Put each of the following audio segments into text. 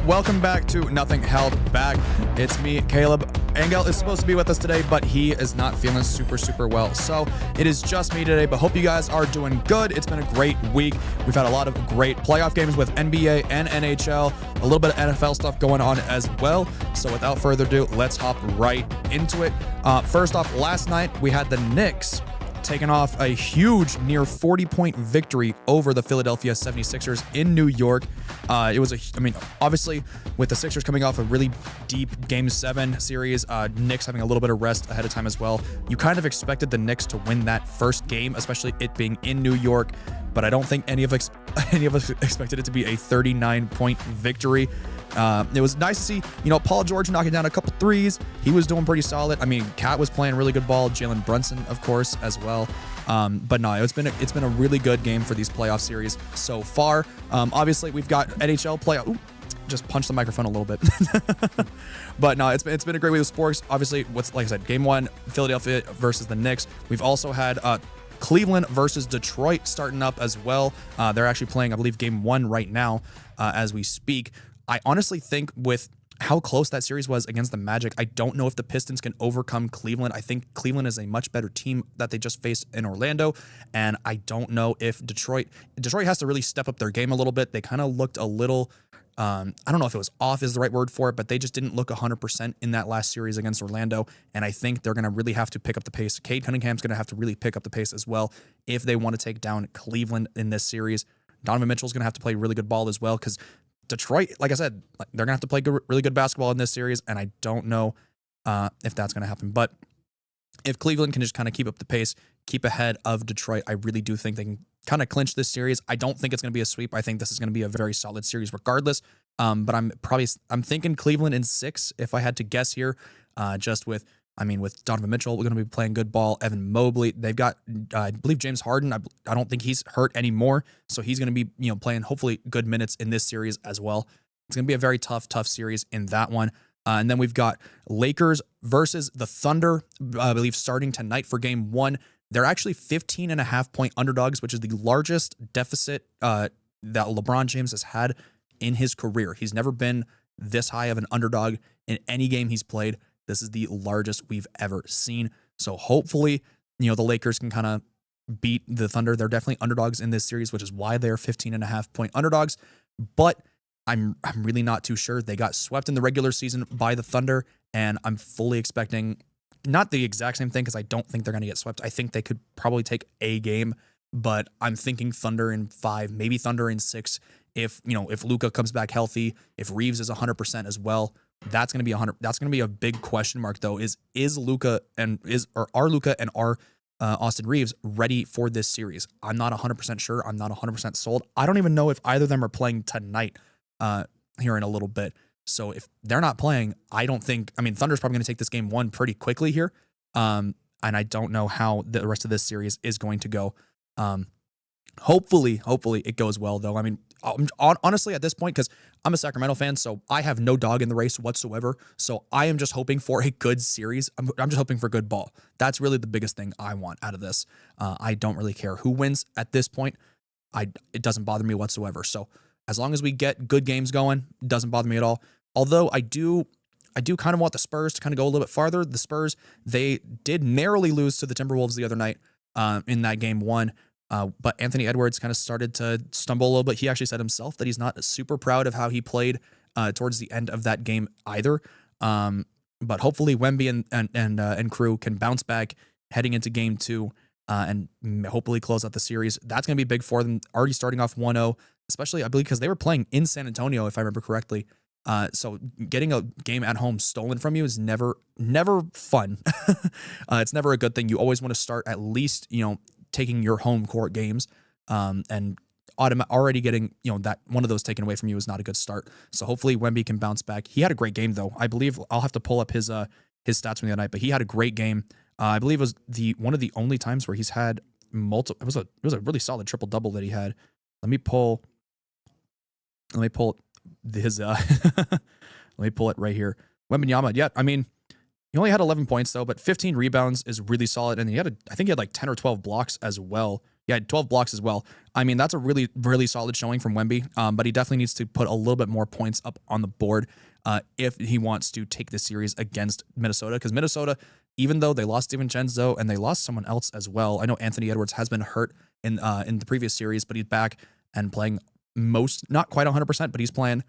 welcome back to Nothing Held Back. It's me, Caleb. Angel is supposed to be with us today, but he is not feeling super well. So it is just me today, but hope you guys are doing good. It's been a great week. We've had a lot of great playoff games with NBA and NHL, a little bit of NFL stuff going on as well. So without further ado, let's hop right into it. First off, last night we had the Knicks taking off a huge near 40-point victory over the Philadelphia 76ers in New York. Obviously, with the Sixers coming off a really deep Game 7 series, Knicks having a little bit of rest ahead of time as well, you kind of expected the Knicks to win that first game, especially it being in New York, but I don't think any of us expected it to be a 39-point victory. It was nice to see, Paul George knocking down a couple threes. He was doing pretty solid. I mean, Cat was playing really good ball. Jalen Brunson, of course, as well. But no, it's been a really good game for these playoff series so far. Obviously, we've got NHL playoff. Ooh, just punched the microphone a little bit. But no, it's been a great week of sports. Obviously, like I said, Game 1, Philadelphia versus the Knicks. We've also had Cleveland versus Detroit starting up as well. They're actually playing, I believe, Game 1 right now as we speak. I honestly think with how close that series was against the Magic, I don't know if the Pistons can overcome Cleveland. I think Cleveland is a much better team that they just faced in Orlando, and I don't know if Detroit has to really step up their game a little bit. They kind of looked a little, I don't know if it was off is the right word for it, but they just didn't look 100% in that last series against Orlando, and I think they're going to really have to pick up the pace. Cade Cunningham's going to have to really pick up the pace as well if they want to take down Cleveland in this series. Donovan Mitchell's going to have to play really good ball as well, because Detroit, like I said, they're going to have to play really good basketball in this series, and I don't know if that's going to happen. But if Cleveland can just kind of keep up the pace, keep ahead of Detroit, I really do think they can kind of clinch this series. I don't think it's going to be a sweep. I think this is going to be a very solid series regardless. But I'm thinking Cleveland in 6 if I had to guess here, just with Donovan Mitchell, we're going to be playing good ball. Evan Mobley, they've got, I believe James Harden. I don't think he's hurt anymore, so he's going to be, playing hopefully good minutes in this series as well. It's going to be a very tough series in that one. And then we've got Lakers versus the Thunder, I believe starting tonight for Game 1. They're actually 15.5-point underdogs, which is the largest deficit that LeBron James has had in his career. He's never been this high of an underdog in any game he's played. This is the largest we've ever seen. So hopefully, the Lakers can kind of beat the Thunder. They're definitely underdogs in this series, which is why they're 15.5-point underdogs. But I'm really not too sure. They got swept in the regular season by the Thunder, and I'm fully expecting not the exact same thing because I don't think they're going to get swept. I think they could probably take a game, but I'm thinking Thunder in 5, maybe Thunder in 6. If Luka comes back healthy, if Reeves is 100% as well. That's going to be a big question mark though. Is Luka and are Luka and Austin Reeves ready for this series? I'm not 100% sure. I'm not 100% sold. I don't even know if either of them are playing tonight here in a little bit. So if they're not playing, Thunder's probably going to take this Game 1 pretty quickly here. And I don't know how the rest of this series is going to go. Hopefully it goes well though. Honestly, at this point, because I'm a Sacramento fan, so I have no dog in the race whatsoever. So I am just hoping for a good series. I'm just hoping for good ball. That's really the biggest thing I want out of this. I don't really care who wins at this point. It doesn't bother me whatsoever. So as long as we get good games going, it doesn't bother me at all. Although I do kind of want the Spurs to kind of go a little bit farther. The Spurs, they did narrowly lose to the Timberwolves the other night in that Game 1. But Anthony Edwards kind of started to stumble a little bit. He actually said himself that he's not super proud of how he played towards the end of that game either. But hopefully Wemby and crew can bounce back heading into Game 2 and hopefully close out the series. That's going to be big for them. Already starting off 1-0, especially I believe because they were playing in San Antonio, if I remember correctly. So getting a game at home stolen from you is never fun. It's never a good thing. You always want to start at least, taking your home court games, and already getting, that one of those taken away from you is not a good start. So hopefully Wemby can bounce back. He had a great game though. I believe I'll have to pull up his stats from the other night, but he had a great game. I believe it was one of the only times where he's had multiple. It was a really solid triple double that he had. Let me pull his let me pull it right here. Wembanyama. Yeah, he only had 11 points though, but 15 rebounds is really solid, and I think he had like 10 or 12 blocks as well. Yeah, 12 blocks as well. I mean, that's a really, really solid showing from Wemby, but he definitely needs to put a little bit more points up on the board if he wants to take this series against Minnesota, because Minnesota, even though they lost DiVincenzo and they lost someone else as well, I know Anthony Edwards has been hurt in the previous series, but he's back and playing not quite 100%, but he's playing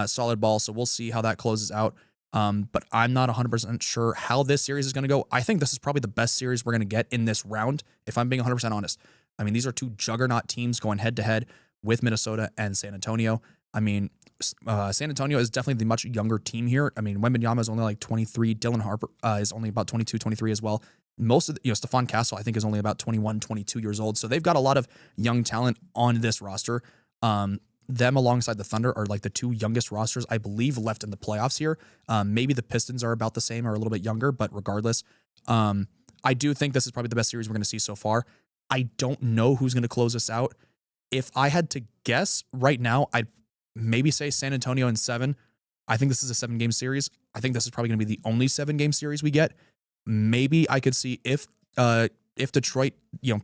solid ball, so we'll see how that closes out. But I'm not 100% sure how this series is going to go. I think this is probably the best series we're going to get in this round, if I'm being 100% honest. I mean, these are two juggernaut teams going head-to-head with Minnesota and San Antonio. I mean, San Antonio is definitely the much younger team here. I mean, Wembanyama is only like 23. Dylan Harper is only about 22, 23 as well. Most of Stephon Castle, I think, is only about 21, 22 years old. So they've got a lot of young talent on this roster. Them alongside the Thunder are like the two youngest rosters, I believe, left in the playoffs here. Maybe the Pistons are about the same or a little bit younger, but regardless, I do think this is probably the best series we're going to see so far. I don't know who's going to close this out. If I had to guess right now, I'd maybe say San Antonio in 7. I think this is a 7-game series. I think this is probably going to be the only 7-game series we get. Maybe I could see if Detroit,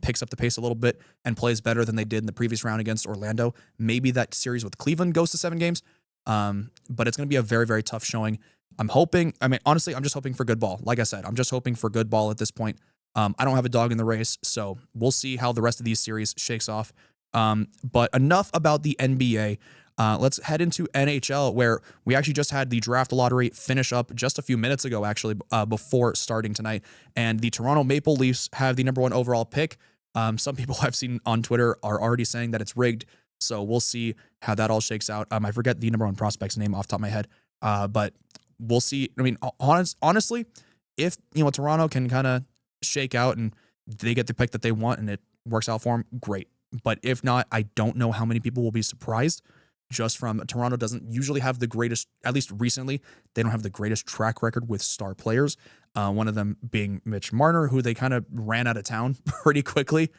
picks up the pace a little bit and plays better than they did in the previous round against Orlando, maybe that series with Cleveland goes to 7 games. But it's going to be a very, very tough showing. Honestly, I'm just hoping for good ball. Like I said, I'm just hoping for good ball at this point. I don't have a dog in the race, so we'll see how the rest of these series shakes off. But enough about the NBA. Let's head into NHL, where we actually just had the draft lottery finish up just a few minutes ago, actually, before starting tonight. And the Toronto Maple Leafs have the number 1 overall pick. Some people I've seen on Twitter are already saying that it's rigged. So we'll see how that all shakes out. I forget the number 1 prospect's name off the top of my head. But we'll see. I mean, honestly, if Toronto can kind of shake out and they get the pick that they want and it works out for them, great. But if not, I don't know how many people will be surprised. Just from Toronto doesn't usually have the greatest, at least recently, they don't have the greatest track record with star players. One of them being Mitch Marner, who they kind of ran out of town pretty quickly.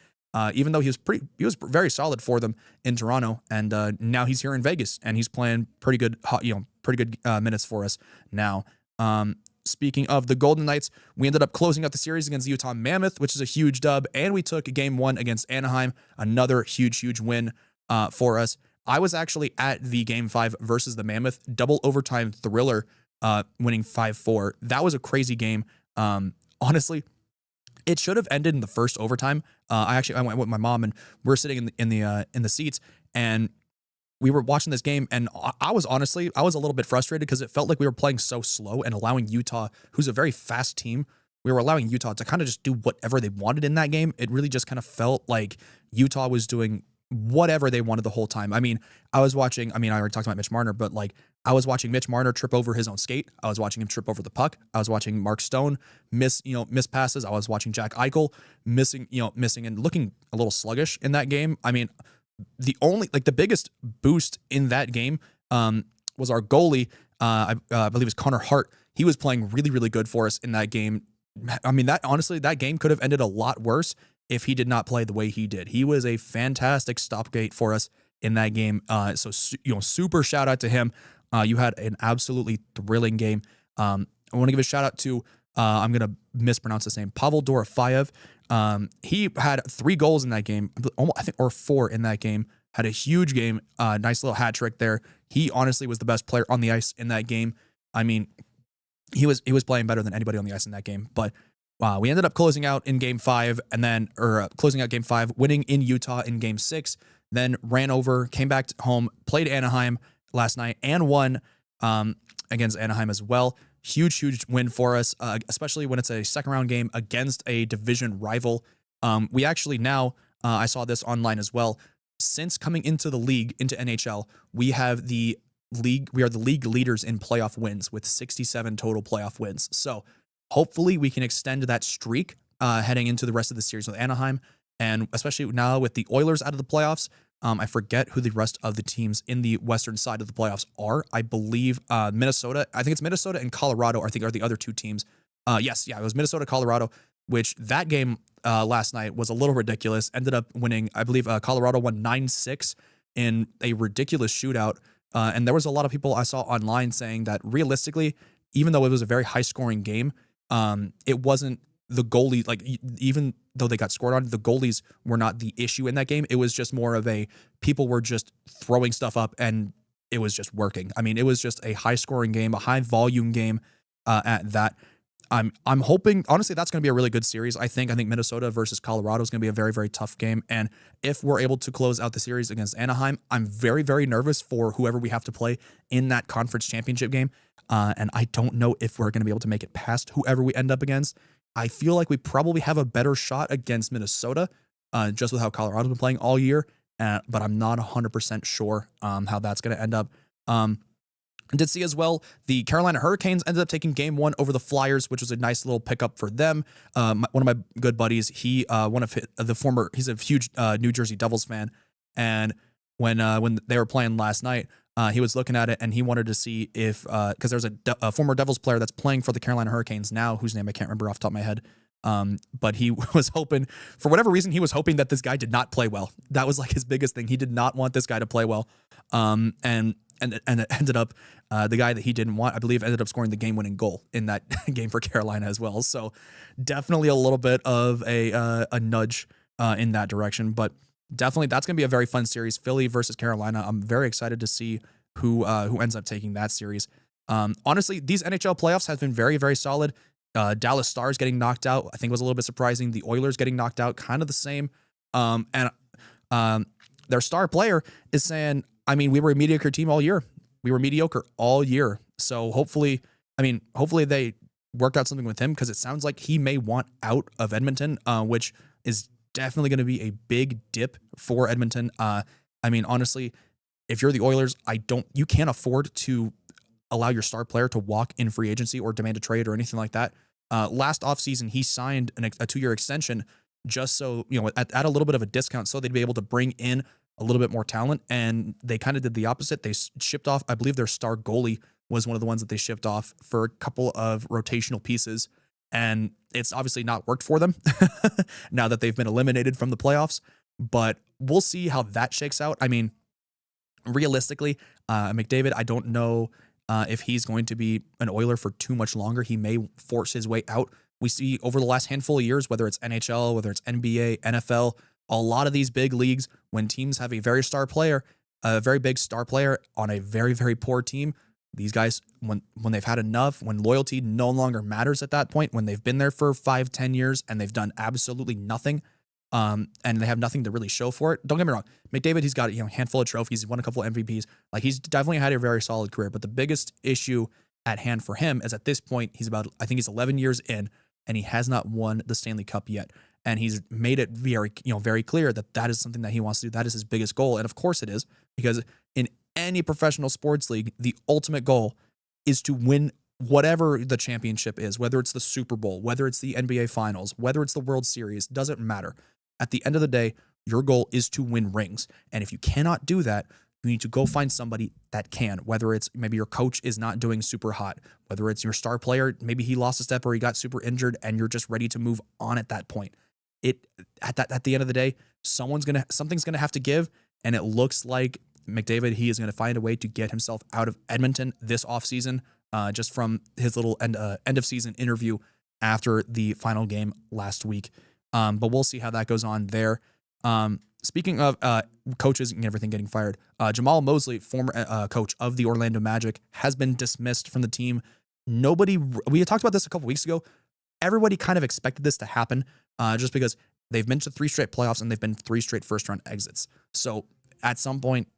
Even though he was very solid for them in Toronto, and now he's here in Vegas and he's playing pretty good minutes for us now. Speaking of the Golden Knights, we ended up closing out the series against the Utah Mammoth, which is a huge dub, and we took Game 1 against Anaheim, another huge win for us. I was actually at the Game 5 versus the Mammoth double overtime thriller, winning 5-4. That was a crazy game. Honestly, it should have ended in the first overtime. I went with my mom and we're sitting in the seats and we were watching this game, and I was a little bit frustrated because it felt like we were playing so slow and allowing Utah, who's a very fast team, we were allowing Utah to kind of just do whatever they wanted in that game. It really just kind of felt like Utah was doing whatever they wanted the whole time. I already talked about Mitch Marner, but I was watching Mitch Marner trip over his own skate. I was watching him trip over the puck. I was watching Mark Stone miss passes. I was watching Jack Eichel missing and looking a little sluggish in that game. The biggest boost in that game was our goalie. I believe it was Connor Hart. He was playing really, really good for us in that game. That game could have ended a lot worse if he did not play the way he did. He was a fantastic stopgate for us in that game. So super shout out to him. You had an absolutely thrilling game. I want to give a shout out to, I'm going to mispronounce his name, Pavel Dorofeyev. He had 3 goals in that game, or 4 in that game. Had a huge game, nice little hat trick there. He honestly was the best player on the ice in that game. He was playing better than anybody on the ice in that game. But we ended up closing out in Game 5, and then closing out Game 5, winning in Utah in Game 6. Then ran over, came back home, played Anaheim last night, and won against Anaheim as well. Huge win for us, especially when it's a second round game against a division rival. We actually now, I saw this online as well, since coming into the league, into NHL, we are the league leaders in playoff wins with 67 total playoff wins. So hopefully we can extend that streak heading into the rest of the series with Anaheim. And especially now with the Oilers out of the playoffs, I forget who the rest of the teams in the western side of the playoffs are. I believe Minnesota. I think it's Minnesota and Colorado, I think, are the other 2 teams. It was Minnesota, Colorado, which that game last night was a little ridiculous. Ended up winning, I believe Colorado won 9-6 in a ridiculous shootout. And there was a lot of people I saw online saying that realistically, even though it was a very high-scoring game, it wasn't the goalie, like even though they got scored on, the goalies were not the issue in that game. It was just more of people were just throwing stuff up and it was just working. I mean, it was just a high scoring game, a high volume game at that. I'm hoping, honestly, that's going to be a really good series. I think Minnesota versus Colorado is going to be a very, very tough game. And if we're able to close out the series against Anaheim, I'm very, very nervous for whoever we have to play in that conference championship game. And I don't know if we're going to be able to make it past whoever we end up against. I feel like we probably have a better shot against Minnesota, just with how Colorado's been playing all year. But I'm not 100% sure how that's going to end up. I did see as well, the Carolina Hurricanes ended up taking game 1 over the Flyers, which was a nice little pickup for them. One of my good buddies, he's a huge New Jersey Devils fan. And when they were playing last night, he was looking at it and he wanted to see if, because there's a former Devils player that's playing for the Carolina Hurricanes now, whose name I can't remember off the top of my head. But he was hoping, for whatever reason, he was hoping that this guy did not play well. That was like his biggest thing. He did not want this guy to play well. And it ended up, the guy that he didn't want, I believe, ended up scoring the game-winning goal in that game for Carolina as well. So definitely a little bit of a nudge in that direction. But definitely that's going to be a very fun series, Philly versus Carolina. I'm very excited to see who ends up taking that series. Honestly, these NHL playoffs have been very, very solid. Dallas Stars getting knocked out, I think, was a little bit surprising. The Oilers getting knocked out, kind of the same. And their star player is saying, I mean, we were a mediocre team all year. We were mediocre all year. So hopefully they work out something with him, because it sounds like he may want out of Edmonton, which is definitely going to be a big dip for Edmonton. I mean, honestly, if you're the Oilers, you can't afford to allow your star player to walk in free agency or demand a trade or anything like that. Last offseason, he signed a 2-year extension just so, at a little bit of a discount, so they'd be able to bring in a little bit more talent. And they kind of did the opposite. They shipped off, I believe their star goalie was one of the ones that they shipped off for a couple of rotational pieces. And it's obviously not worked for them now that they've been eliminated from the playoffs. But we'll see how that shakes out. I mean, realistically, McDavid, I don't know if he's going to be an Oiler for too much longer. He may force his way out. We see over the last handful of years, whether it's NHL, whether it's NBA, NFL, a lot of these big leagues, when teams have a very big star player on a very, very poor team, these guys, when they've had enough, when loyalty no longer matters at that point, when they've been there for 5-10 years and they've done absolutely nothing, and they have nothing to really show for it. Don't get me wrong, McDavid, he's got a handful of trophies, he's won a couple of MVPs, like he's definitely had a very solid career. But the biggest issue at hand for him is, at this point, I think he's 11 years in, and he has not won the Stanley Cup yet. And he's made it very, very clear that is something that he wants to do. That is his biggest goal. And of course it is, because in any professional sports league, the ultimate goal is to win whatever the championship is, whether it's the Super Bowl, whether it's the NBA Finals, whether it's the World Series, doesn't matter. At the end of the day, your goal is to win rings. And if you cannot do that, you need to go find somebody that can, whether it's maybe your coach is not doing super hot, whether it's your star player, maybe he lost a step or he got super injured and you're just ready to move on at that point. At the end of the day, something's gonna have to give, and it looks like McDavid, he is gonna find a way to get himself out of Edmonton this offseason, just from his little end of season interview after the final game last week. But we'll see how that goes on there. Speaking of coaches and everything getting fired, Jamal Mosley, former coach of the Orlando Magic, has been dismissed from the team. We had talked about this a couple weeks ago. Everybody kind of expected this to happen, just because they've been to 3 straight playoffs and they've been 3 straight first-round exits. So at some point,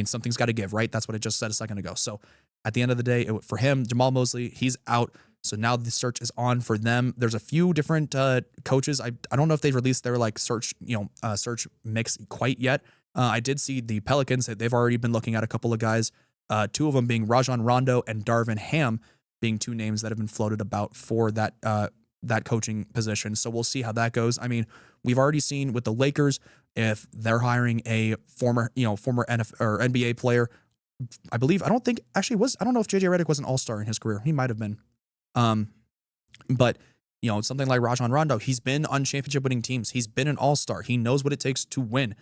something's got to give, right? That's what I just said a second ago. So at the end of the day, for him, Jamal Mosley, he's out. So now the search is on for them. There's a few different coaches. I don't know if they've released their search mix quite yet. I did see the Pelicans. They've already been looking at a couple of guys. 2 of them being Rajon Rondo and Darvin Ham, being 2 names that have been floated about for that coaching position. So we'll see how that goes. I mean, we've already seen with the Lakers, if they're hiring a former NFL or NBA player, I don't know if JJ Redick was an all-star in his career. He might have been. But something like Rajon Rondo, he's been on championship winning teams. He's been an all-star. He knows what it takes to win.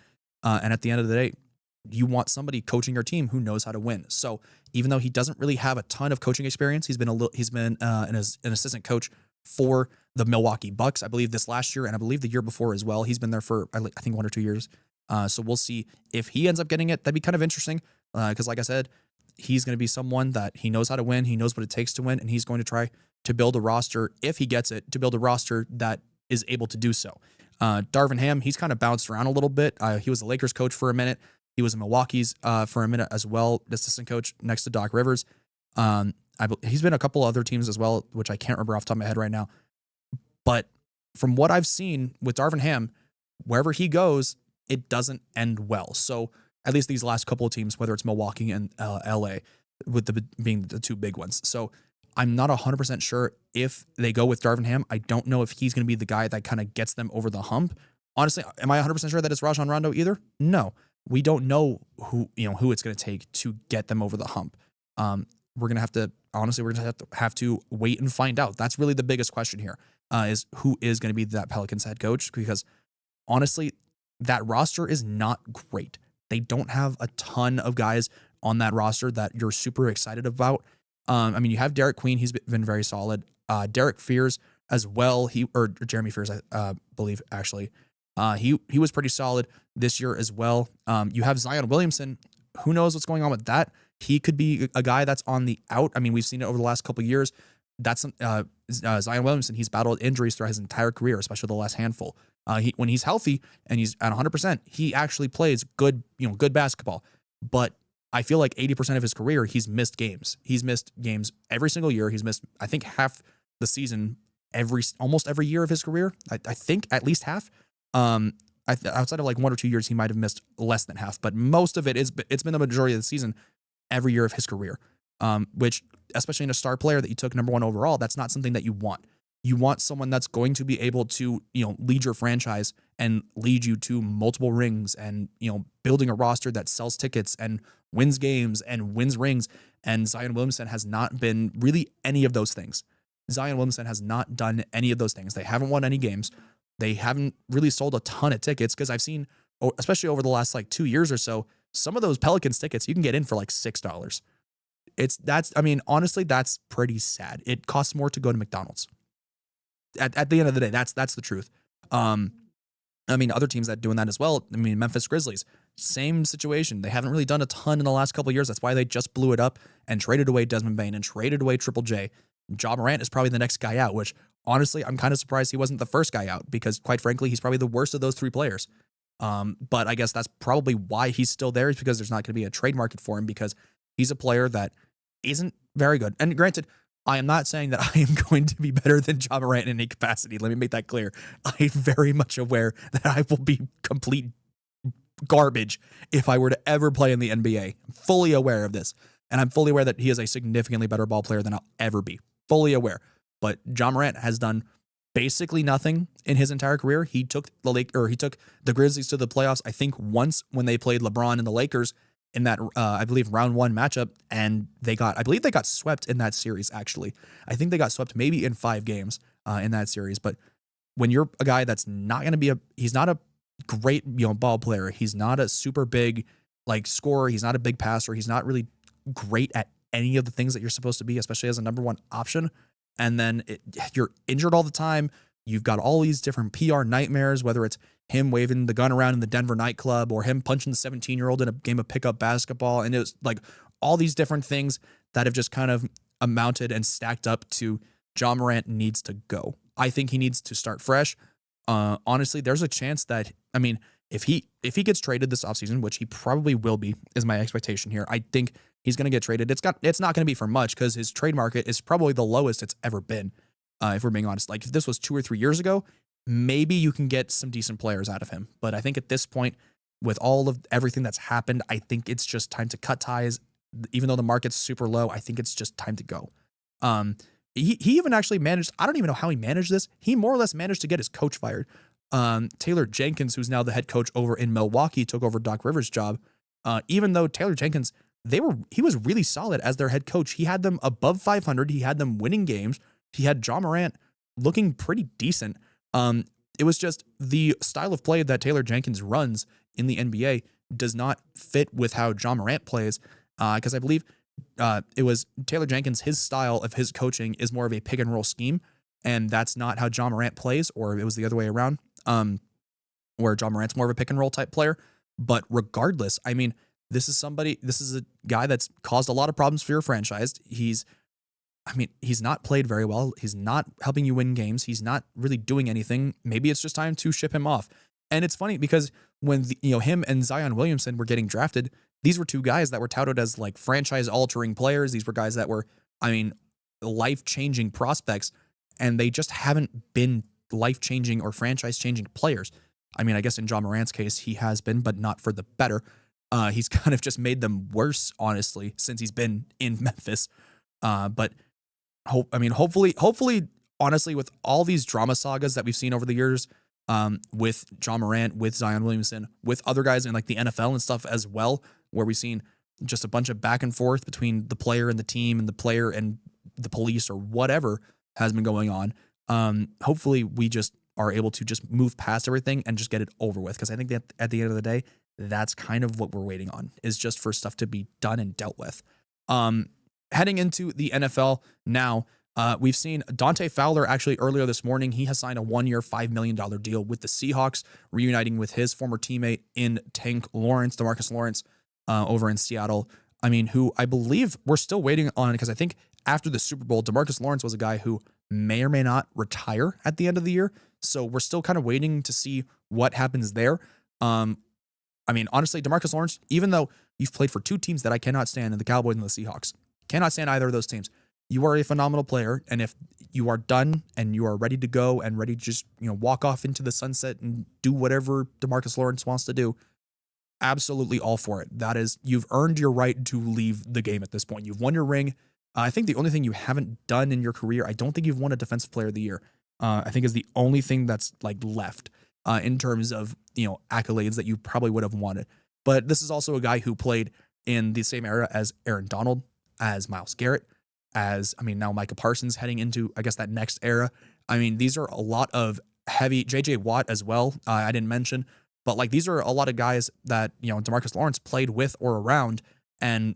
And at the end of the day, you want somebody coaching your team who knows how to win. So even though he doesn't really have a ton of coaching experience, he's been an assistant coach for the Milwaukee Bucks. I believe this last year, and I believe the year before as well. He's been there for, I think, 1 or 2 years. So we'll see if he ends up getting it. That'd be kind of interesting because, like I said, he's going to be someone that he knows how to win. He knows what it takes to win, and he's going to try to build a roster, if he gets it, to build a roster that is able to do so. Darvin Ham, he's kind of bounced around a little bit. He was the Lakers coach for a minute. He was in Milwaukee's for a minute as well, assistant coach next to Doc Rivers. He's been a couple other teams as well, which I can't remember off the top of my head right now. But from what I've seen with Darvin Ham, wherever he goes, it doesn't end well. So at least these last couple of teams, whether it's Milwaukee and LA, with being the two big ones. So I'm not 100% sure if they go with Darvin Ham. I don't know if he's going to be the guy that kind of gets them over the hump. Honestly, am I 100% sure that it's Rajon Rondo either? No. We don't know who it's going to take to get them over the hump. We're going to have to wait and find out. That's really the biggest question here, is who is going to be that Pelicans head coach, because honestly, that roster is not great. They don't have a ton of guys on that roster that you're super excited about. I mean, you have Derek Queen. He's been very solid. Derek Fears as well. Or Jeremy Fears, I believe, actually. He was pretty solid this year as well. You have Zion Williamson. Who knows what's going on with that? He could be a guy that's on the out. I mean, we've seen it over the last couple of years. That's Zion Williamson. He's battled injuries throughout his entire career, especially the last handful. When he's healthy and he's at 100%, he actually plays good basketball. But I feel like 80% of his career, he's missed games. He's missed games every single year. He's missed, I think, half the season almost every year of his career. I think at least half. Outside of like 1 or 2 years, he might have missed less than half, but most of it's been the majority of the season every year of his career. Which, especially in a star player that you took number 1 overall, that's not something that you want. You want someone that's going to be able to, lead your franchise and lead you to multiple rings and, building a roster that sells tickets and wins games and wins rings. And Zion Williamson has not been really any of those things. Zion Williamson has not done any of those things. They haven't won any games. They haven't really sold a ton of tickets, because I've seen, especially over the last like 2 years or so, some of those Pelicans tickets you can get in for like $6. Honestly, that's pretty sad. It costs more to go to McDonald's. At the end of the day, that's the truth. Other teams that are doing that as well. Memphis Grizzlies, same situation. They haven't really done a ton in the last couple of years. That's why they just blew it up and traded away Desmond Bane and traded away Triple J. Ja Morant is probably the next guy out, which honestly, I'm kind of surprised he wasn't the first guy out, because quite frankly, he's probably the worst of those 3 players. But I guess that's probably why he's still there, is because there's not going to be a trade market for him, because he's a player that isn't very good. And granted, I am not saying that I am going to be better than Ja Morant in any capacity. Let me make that clear. I'm very much aware that I will be complete garbage if I were to ever play in the NBA. I'm fully aware of this. And I'm fully aware that he is a significantly better ball player than I'll ever be. Fully aware. But Ja Morant has done basically nothing in his entire career. He took the Grizzlies to the playoffs, I think, once when they played LeBron and the Lakers in that, I believe, round 1 matchup, and they got swept in that series, actually. I think they got swept maybe in 5 games in that series. But when you're a guy that's not going to be he's not a great, ball player. He's not a super big, scorer. He's not a big passer. He's not really great at any of the things that you're supposed to be, especially as a number 1 option. And then you're injured all the time. You've got all these different PR nightmares, whether it's him waving the gun around in the Denver nightclub or him punching the 17-year-old in a game of pickup basketball. And it was like all these different things that have just kind of amounted and stacked up to Ja Morant needs to go. I think he needs to start fresh. Honestly, there's a chance that, if he gets traded this offseason, which he probably will be, is my expectation here. I think he's going to get traded. It's not going to be for much, because his trade market is probably the lowest it's ever been. If we're being honest, if this was 2 or 3 years ago, maybe you can get some decent players out of him. But I think at this point, with all of everything that's happened, I think it's just time to cut ties. Even though the market's super low, I think it's just time to go. He even actually managed, I don't even know how he managed this. He more or less managed to get his coach fired. Taylor Jenkins, who's now the head coach over in Milwaukee, took over Doc Rivers' job. Even though Taylor Jenkins, he was really solid as their head coach. He had them above 500. He had them winning games. He had Ja Morant looking pretty decent. It was just the style of play that Taylor Jenkins runs in the NBA does not fit with how Ja Morant plays. Because I believe it was Taylor Jenkins, his style of his coaching is more of a pick and roll scheme. And that's not how Ja Morant plays, or it was the other way around, where Ja Morant's more of a pick and roll type player. But regardless, I mean, this is a guy that's caused a lot of problems for your franchise. He's not played very well. He's not helping you win games. He's not really doing anything. Maybe it's just time to ship him off. And it's funny because when him and Zion Williamson were getting drafted, these were two guys that were touted as like franchise-altering players. These were guys that were, life-changing prospects, and they just haven't been life-changing or franchise-changing players. I mean, I guess in Ja Morant's case, he has been, but not for the better. He's kind of just made them worse, honestly, since he's been in Memphis. But hopefully, honestly, with all these drama sagas that we've seen over the years, with Ja Morant, with Zion Williamson, with other guys in like the NFL and stuff as well, where we've seen just a bunch of back and forth between the player and the team and the player and the police or whatever has been going on. Hopefully we just are able to just move past everything and just get it over with. Because I think that at the end of the day, that's kind of what we're waiting on, is just for stuff to be done and dealt with. Heading into the NFL now, we've seen Dante Fowler actually earlier this morning. He has signed a 1-year, $5 million deal with the Seahawks, reuniting with his former teammate in Tank Lawrence, DeMarcus Lawrence, over in Seattle. I mean, who I believe we're still waiting on, because I think after the Super Bowl, DeMarcus Lawrence was a guy who may or may not retire at the end of the year. So we're still kind of waiting to see what happens there. Honestly, DeMarcus Lawrence, even though you've played for two teams that I cannot stand, in the Cowboys and the Seahawks, cannot stand either of those teams. You are a phenomenal player, and if you are done and you are ready to go and ready to just walk off into the sunset and do whatever DeMarcus Lawrence wants to do, absolutely all for it. That is, you've earned your right to leave the game at this point. You've won your ring. I think the only thing you haven't done in your career, I don't think you've won a Defensive Player of the Year. I think is the only thing that's like left in terms of accolades that you probably would have wanted. But this is also a guy who played in the same era as Aaron Donald, as Myles Garrett, as now Micah Parsons heading into, I guess, that next era. These are a lot of heavy, JJ Watt as well. I didn't mention, but like these are a lot of guys that DeMarcus Lawrence played with or around, and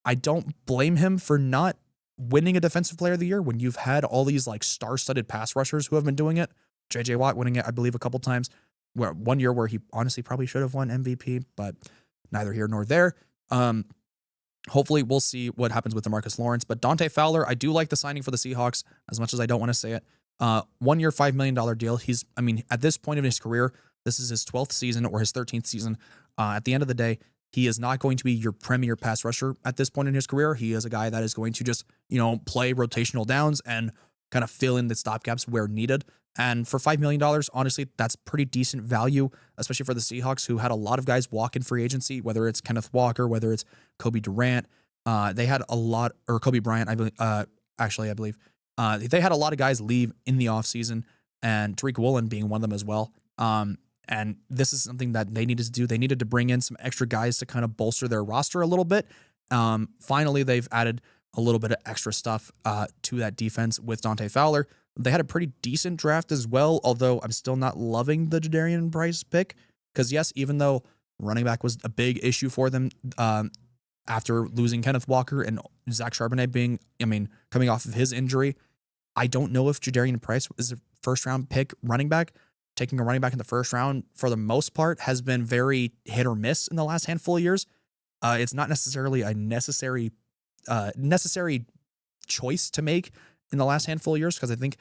I don't blame him for not winning a Defensive Player of the Year when you've had all these like star-studded pass rushers who have been doing it. JJ Watt winning it, I believe, a couple times. Where one year where he honestly probably should have won MVP, but neither here nor there. Hopefully we'll see what happens with DeMarcus Lawrence. But Dante Fowler, I do like the signing for the Seahawks, as much as I don't want to say it. 1 year, $5 million deal. He's, at this point in his career, this is his 12th season or his 13th season. At the end of the day, he is not going to be your premier pass rusher at this point in his career. He is a guy that is going to just, play rotational downs and kind of fill in the stopgaps where needed. And for $5 million, honestly, that's pretty decent value, especially for the Seahawks, who had a lot of guys walk in free agency, whether it's Kenneth Walker, whether it's Kobe Durant. They had a lot, or Kobe Bryant, I believe. They had a lot of guys leave in the offseason, and Tariq Woolen being one of them as well. And this is something that they needed to do. They needed to bring in some extra guys to kind of bolster their roster a little bit. Finally, they've added a little bit of extra stuff to that defense with Dante Fowler. They had a pretty decent draft as well, although I'm still not loving the Jadarian Price pick. Because yes, even though running back was a big issue for them after losing Kenneth Walker and Zach Charbonnet being, coming off of his injury, I don't know if Jadarian Price is a first-round pick running back. Taking a running back in the first round, for the most part, has been very hit or miss in the last handful of years. It's not necessarily a necessary choice to make in the last handful of years, because I think,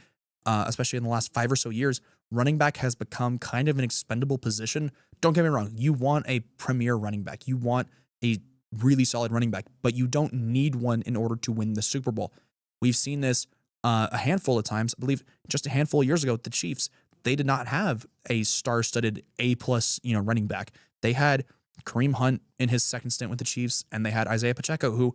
especially in the last 5 or so years, running back has become kind of an expendable position. Don't get me wrong. You want a premier running back. You want a really solid running back, but you don't need one in order to win the Super Bowl. We've seen this a handful of times. I believe just a handful of years ago, the Chiefs, they did not have a star-studded A-plus, running back. They had Kareem Hunt in his second stint with the Chiefs, and they had Isaiah Pacheco, who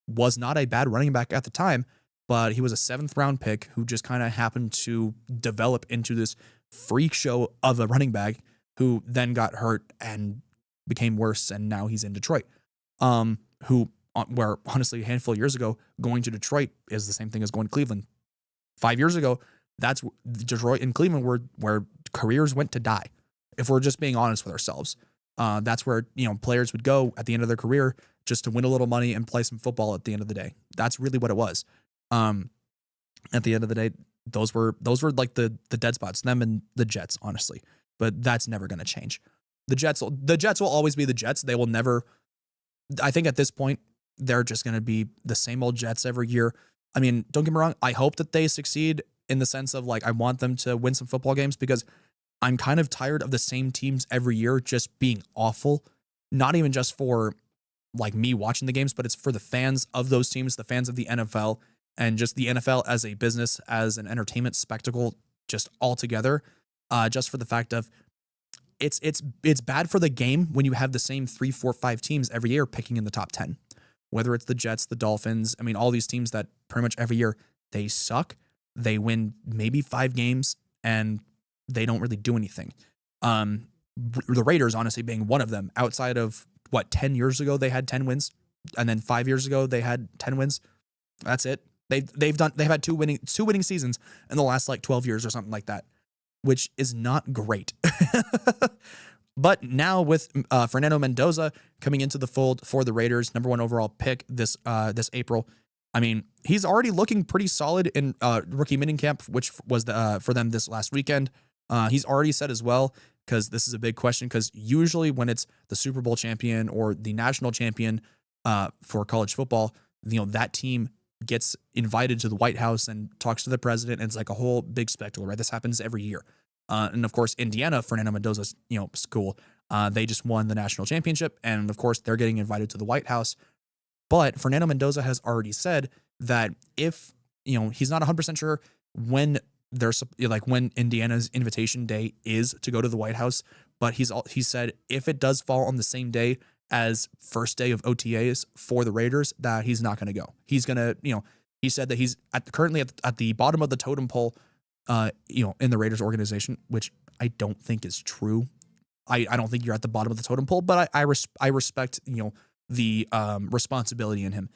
was not a bad running back at the time, but he was a 7th-round pick who just kind of happened to develop into this freak show of a running back who then got hurt and became worse, and now he's in Detroit. Where honestly, a handful of years ago, going to Detroit is the same thing as going to Cleveland. 5 years ago, that's Detroit and Cleveland where careers went to die. If we're just being honest with ourselves, that's where players would go at the end of their career just to win a little money and play some football at the end of the day. That's really what it was. At the end of the day, those were like the dead spots, them and the Jets, honestly. But that's never going to change. The Jets will always be the Jets. They will never. I think at this point they're just going to be the same old Jets every year. I mean, don't get me wrong. I hope that they succeed in the sense of like I want them to win some football games because I'm kind of tired of the same teams every year just being awful. Not even just for like me watching the games, but it's for the fans of those teams, the fans of the NFL, and just the NFL as a business, as an entertainment spectacle, just altogether. Just for the fact of it's bad for the game when you have the same 3, 4, 5 teams every year picking in the top 10. Whether it's the Jets, the Dolphins, I mean, all these teams that pretty much every year they suck. They win maybe 5 games and they don't really do anything. The Raiders, honestly, being one of them. Outside of 10 years ago they had 10 wins, and then 5 years ago they had 10 wins. That's it. They've had two winning seasons in the last like 12 years or something like that, which is not great. But now with Fernando Mendoza coming into the fold for the Raiders, number 1 overall pick this April, I mean, he's already looking pretty solid in rookie minicamp, which was for them this last weekend. He's already said as well, because this is a big question, because usually when it's the Super Bowl champion or the national champion for college football, that team gets invited to the White House and talks to the president, and it's like a whole big spectacle, right? This happens every year. And of course, Indiana, Fernando Mendoza's school, they just won the national championship, and of course they're getting invited to the White House. But Fernando Mendoza has already said that if he's not 100% sure when there's like when Indiana's invitation day is to go to the White House, but he said if it does fall on the same day as first day of OTAs for the Raiders, that he's not going to go. He's going to, he said that he's currently at the bottom of the totem pole, in the Raiders organization, which I don't think is true. I don't think you're at the bottom of the totem pole, but I respect, the responsibility in him.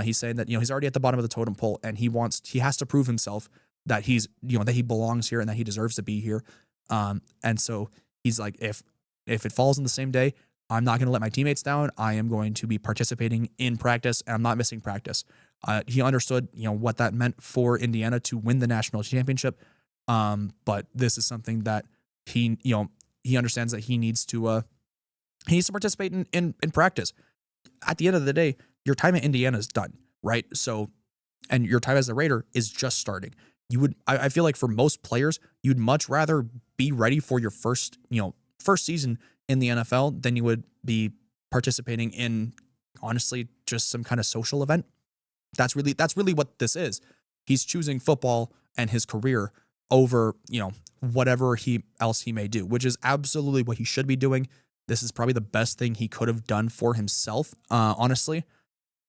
He's saying that, he's already at the bottom of the totem pole, and he has to prove himself that he's, that he belongs here and that he deserves to be here. And so he's like, if it falls on the same day, I'm not going to let my teammates down. I am going to be participating in practice, and I'm not missing practice. He understood, what that meant for Indiana to win the national championship. But this is something that he understands that he needs to participate in practice. At the end of the day, your time at Indiana is done, right? So, and your time as a Raider is just starting. I feel like for most players, you'd much rather be ready for your first season in the NFL than you would be participating in, honestly, just some kind of social event. That's really what this is. He's choosing football and his career over, whatever else he may do, which is absolutely what he should be doing. This is probably the best thing he could have done for himself. Honestly,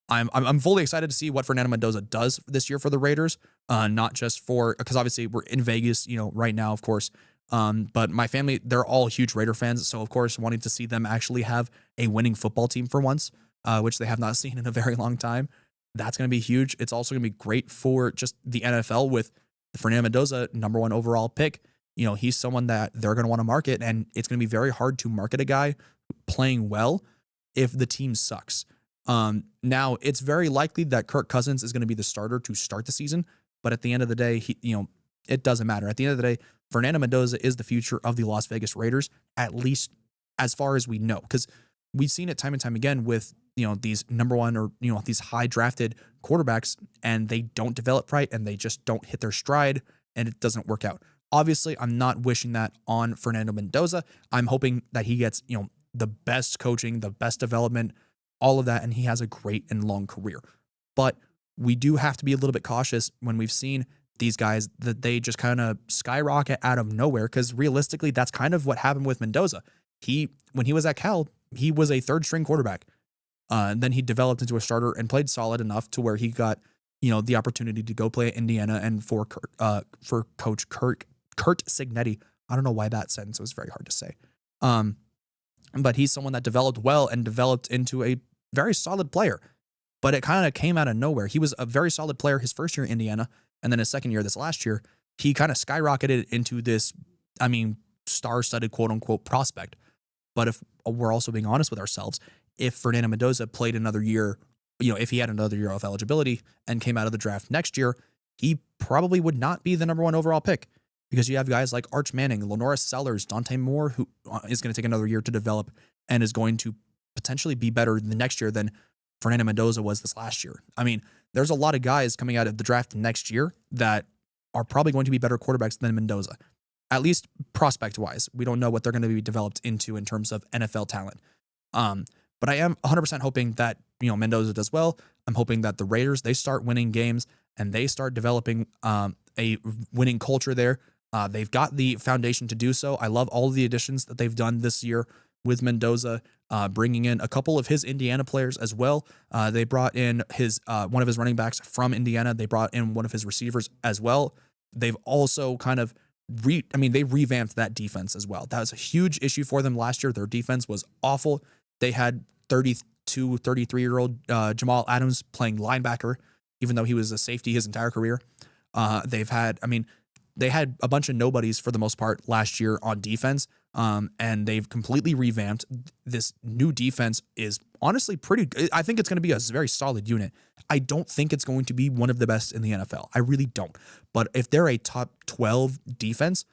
I'm fully excited to see what Fernando Mendoza does this year for the Raiders. Not just because obviously we're in Vegas, right now, of course. But my family, they're all huge Raider fans. So of course, wanting to see them actually have a winning football team for once, which they have not seen in a very long time. That's going to be huge. It's also going to be great for just the NFL with the Fernando Mendoza number 1 overall pick. He's someone that they're going to want to market, and it's going to be very hard to market a guy playing well if the team sucks. Now it's very likely that Kirk Cousins is going to be the starter to start the season, but at the end of the day, it doesn't matter. At the end of the day, Fernando Mendoza is the future of the Las Vegas Raiders, at least as far as we know, because we've seen it time and time again with, these number 1 or, these high drafted quarterbacks, and they don't develop right and they just don't hit their stride and it doesn't work out. Obviously, I'm not wishing that on Fernando Mendoza. I'm hoping that he gets, the best coaching, the best development, all of that, and he has a great and long career. But we do have to be a little bit cautious when we've seen these guys that they just kind of skyrocket out of nowhere, because realistically, that's kind of what happened with Mendoza. When he was at Cal, he was a 3rd-string quarterback. And then he developed into a starter and played solid enough to where he got, the opportunity to go play at Indiana, and for Coach Kurt Cignetti. I don't know why that sentence was very hard to say. But he's someone that developed well and developed into a very solid player. But it kind of came out of nowhere. He was a very solid player his first year in Indiana, and then his second year, this last year, he kind of skyrocketed into this, star-studded quote-unquote prospect. But if we're also being honest with ourselves, if Fernando Mendoza played another year, if he had another year of eligibility and came out of the draft next year, he probably would not be the number 1 overall pick because you have guys like Arch Manning, Lenora Sellers, Dante Moore, who is going to take another year to develop and is going to potentially be better the next year than Fernando Mendoza was this last year. I mean, there's a lot of guys coming out of the draft next year that are probably going to be better quarterbacks than Mendoza, at least prospect-wise. We don't know what they're going to be developed into in terms of NFL talent. But I am 100% hoping that, Mendoza does well. I'm hoping that the Raiders, they start winning games and they start developing a winning culture there. They've got the foundation to do so. I love all of the additions that they've done this year with Mendoza, bringing in a couple of his Indiana players as well. They brought in one of his running backs from Indiana. They brought in one of his receivers as well. They've also kind of they revamped that defense as well. That was a huge issue for them last year. Their defense was awful. They had 32, 33-year-old Jamal Adams playing linebacker, even though he was a safety his entire career. They had a bunch of nobodies for the most part last year on defense, and they've completely revamped. This new defense is honestly pretty good. I think it's going to be a very solid unit. I don't think it's going to be one of the best in the NFL. I really don't. But if they're a top 12 defense,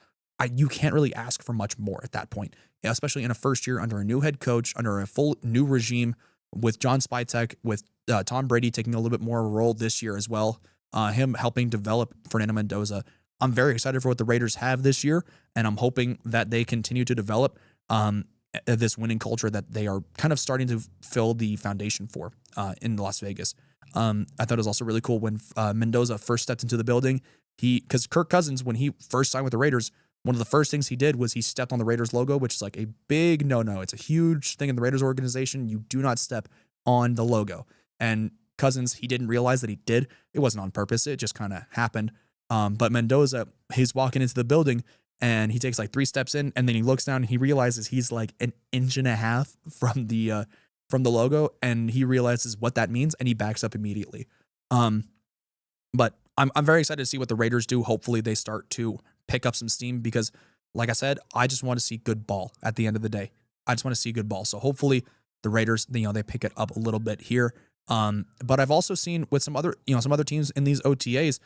you can't really ask for much more at that point, especially in a first year under a new head coach, under a full new regime with John Spytek, with Tom Brady taking a little bit more role this year as well, him helping develop Fernando Mendoza. I'm very excited for what the Raiders have this year, and I'm hoping that they continue to develop this winning culture that they are kind of starting to fill the foundation for in Las Vegas. I thought it was also really cool when Mendoza first stepped into the building. Because Kirk Cousins, when he first signed with the Raiders, one of the first things he did was he stepped on the Raiders logo, which is like a big no-no. It's a huge thing in the Raiders organization. You do not step on the logo. And Cousins, he didn't realize that he did. It wasn't on purpose. It just kind of happened. But Mendoza, he's walking into the building and he takes like 3 steps in, and then he looks down and he realizes he's like an inch and a half from the logo, and he realizes what that means, and he backs up immediately. But I'm very excited to see what the Raiders do. Hopefully they start to pick up some steam because, like I said, I just want to see good ball at the end of the day. I just want to see good ball. So hopefully the Raiders, they pick it up a little bit here. But I've also seen with some other teams in these OTAs,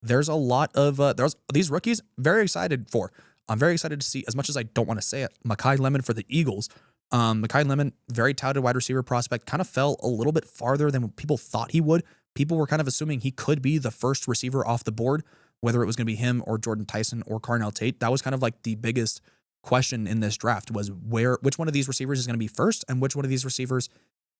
there's a lot of there's these rookies very excited for. I'm very excited to see, as much as I don't want to say it, Mekhi Lemon for the Eagles. Mekhi Lemon, very touted wide receiver prospect, kind of fell a little bit farther than people thought he would. People were kind of assuming he could be the first receiver off the board, whether it was going to be him or Jordan Tyson or Carnell Tate. That was kind of like the biggest question in this draft, was which one of these receivers is going to be first and which one of these receivers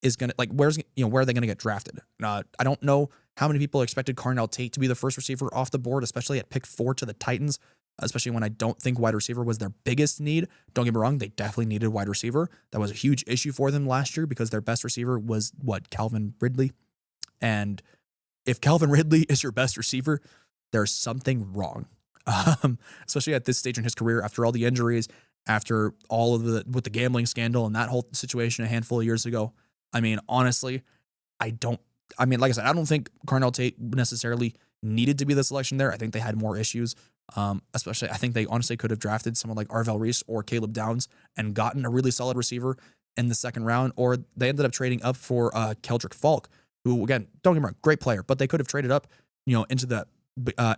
is going to, where are they going to get drafted? I don't know how many people expected Carnell Tate to be the first receiver off the board, especially at pick 4 to the Titans, especially when I don't think wide receiver was their biggest need. Don't get me wrong, they definitely needed wide receiver. That was a huge issue for them last year because their best receiver was Calvin Ridley. And if Calvin Ridley is your best receiver, there's something wrong, especially at this stage in his career, after all the injuries, after all of with the gambling scandal and that whole situation a handful of years ago. I mean, honestly, like I said, I don't think Carnell Tate necessarily needed to be the selection there. I think they had more issues. Especially, I think they honestly could have drafted someone like Arvell Reese or Caleb Downs and gotten a really solid receiver in the second round, or they ended up trading up for Keldrick Falk, who, again, don't get me wrong, great player, but they could have traded up, into the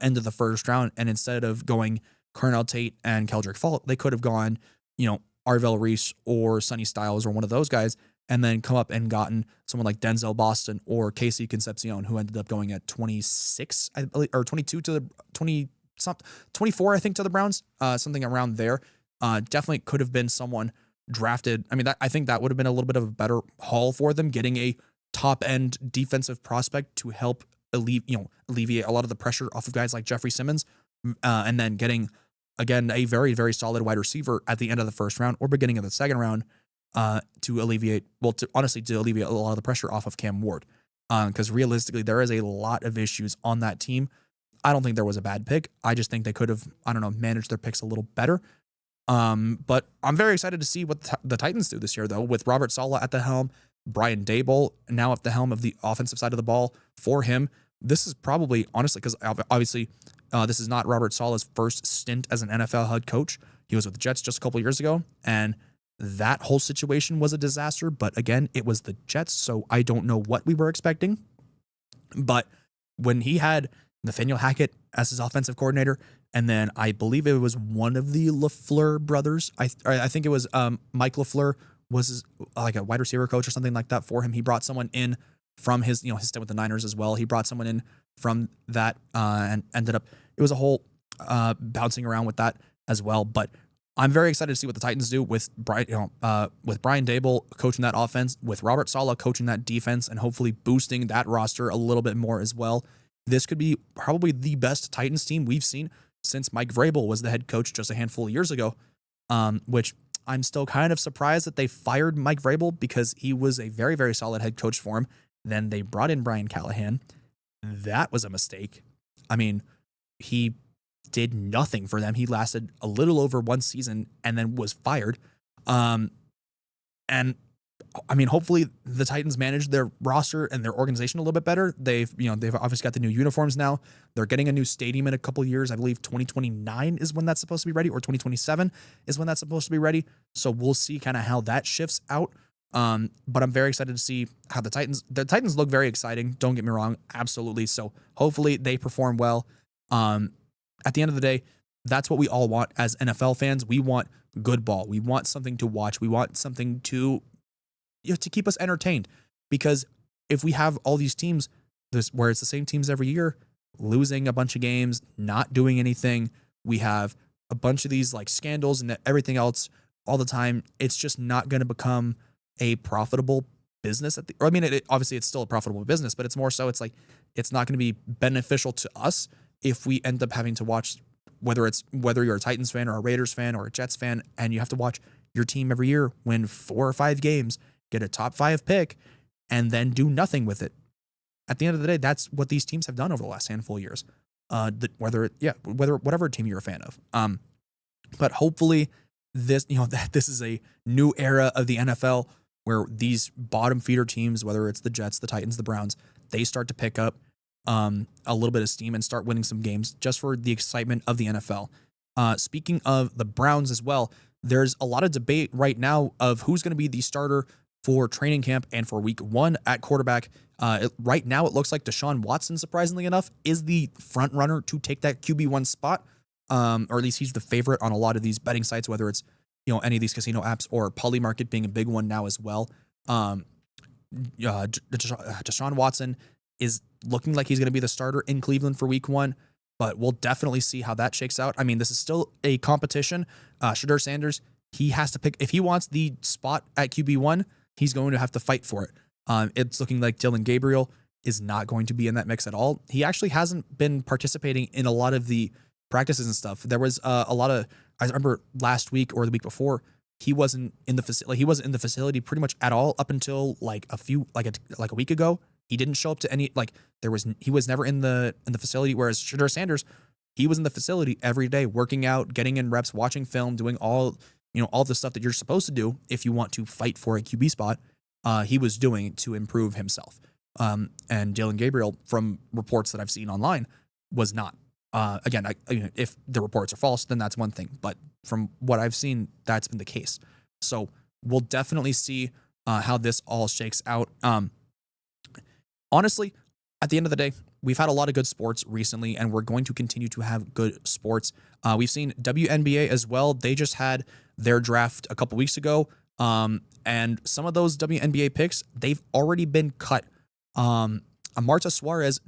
end of the first round, and instead of going Carnell Tate and Keldrick Falk, they could have gone, Arvell Reese or Sonny Styles or one of those guys, and then come up and gotten someone like Denzel Boston or Casey Concepcion, who ended up going at 26, I believe, or 22 to the 24, I think, to the Browns, something around there. Definitely could have been someone drafted. I mean, I think that would have been a little bit of a better haul for them, getting a top-end defensive prospect to help alleviate a lot of the pressure off of guys like Jeffrey Simmons, and then getting, again, a very, very solid wide receiver at the end of the first round or beginning of the second round to alleviate a lot of the pressure off of Cam Ward. Because realistically, there is a lot of issues on that team. I don't think there was a bad pick. I just think they could have, managed their picks a little better. But I'm very excited to see what the Titans do this year, though, with Robert Saleh at the helm, Brian Daboll now at the helm of the offensive side of the ball for him. This is probably, honestly, because obviously this is not Robert Saleh's first stint as an NFL head coach. He was with the Jets just a couple years ago, and that whole situation was a disaster. But again, it was the Jets, so I don't know what we were expecting. But when he had Nathaniel Hackett as his offensive coordinator. And then I believe it was one of the LaFleur brothers. I think it was Mike LaFleur was like a wide receiver coach or something like that for him. He brought someone in from his stint with the Niners as well. He brought someone in from that and ended up, it was a whole bouncing around with that as well. But I'm very excited to see what the Titans do with Brian Daboll coaching that offense, with Robert Saleh coaching that defense, and hopefully boosting that roster a little bit more as well. This could be probably the best Titans team we've seen since Mike Vrabel was the head coach just a handful of years ago, which I'm still kind of surprised that they fired Mike Vrabel because he was a very, very solid head coach for him. Then they brought in Brian Callahan. That was a mistake. I mean, he did nothing for them. He lasted a little over one season and then was fired. And I mean, hopefully the Titans manage their roster and their organization a little bit better. They've obviously got the new uniforms now. They're getting a new stadium in a couple of years. I believe 2029 is when that's supposed to be ready, or 2027 is when that's supposed to be ready. So we'll see kind of how that shifts out. But I'm very excited to see how the Titans look very exciting. Don't get me wrong. Absolutely. So hopefully they perform well. At the end of the day, that's what we all want as NFL fans. We want good ball. We want something to watch. We want something to keep us entertained, because if we have all these teams where it's the same teams every year, losing a bunch of games, not doing anything, we have a bunch of these like scandals and everything else all the time, it's just not going to become a profitable business obviously it's still a profitable business, but it's more so, it's like, it's not going to be beneficial to us if we end up having to watch, whether you're a Titans fan or a Raiders fan or a Jets fan, and you have to watch your team every year win 4 or 5 games, get a top 5 pick, and then do nothing with it. At the end of the day, that's what these teams have done over the last handful of years. Whatever team you're a fan of. But hopefully this is a new era of the NFL where these bottom feeder teams, whether it's the Jets, the Titans, the Browns, they start to pick up a little bit of steam and start winning some games just for the excitement of the NFL. Speaking of the Browns as well, there's a lot of debate right now of who's going to be the starter for training camp and for week 1 at quarterback. Right now, it looks like Deshaun Watson, surprisingly enough, is the front runner to take that QB1 spot. Or at least he's the favorite on a lot of these betting sites, whether it's any of these casino apps or Polymarket being a big one now as well. Deshaun Watson is looking like he's going to be the starter in Cleveland for week 1, but we'll definitely see how that shakes out. I mean, this is still a competition. Shedeur Sanders, he has to pick, if he wants the spot at QB1, he's going to have to fight for it. It's looking like Dylan Gabriel is not going to be in that mix at all. He actually hasn't been participating in a lot of the practices and stuff. There was a lot of, I remember last week or the week before, he wasn't in the facility. He wasn't in the facility pretty much at all up until like a week ago. He didn't show up to any, he was never in the facility. Whereas Shedeur Sanders, he was in the facility every day, working out, getting in reps, watching film, doing all the stuff that you're supposed to do if you want to fight for a QB spot. He was doing to improve himself. And Dylan Gabriel, from reports that I've seen online, was not. Again, if the reports are false, then that's one thing. But from what I've seen, that's been the case. So we'll definitely see how this all shakes out. Honestly, at the end of the day, we've had a lot of good sports recently, and we're going to continue to have good sports. We've seen WNBA as well. They just had their draft a couple weeks ago. And some of those WNBA picks, they've already been cut. Marta Suarez,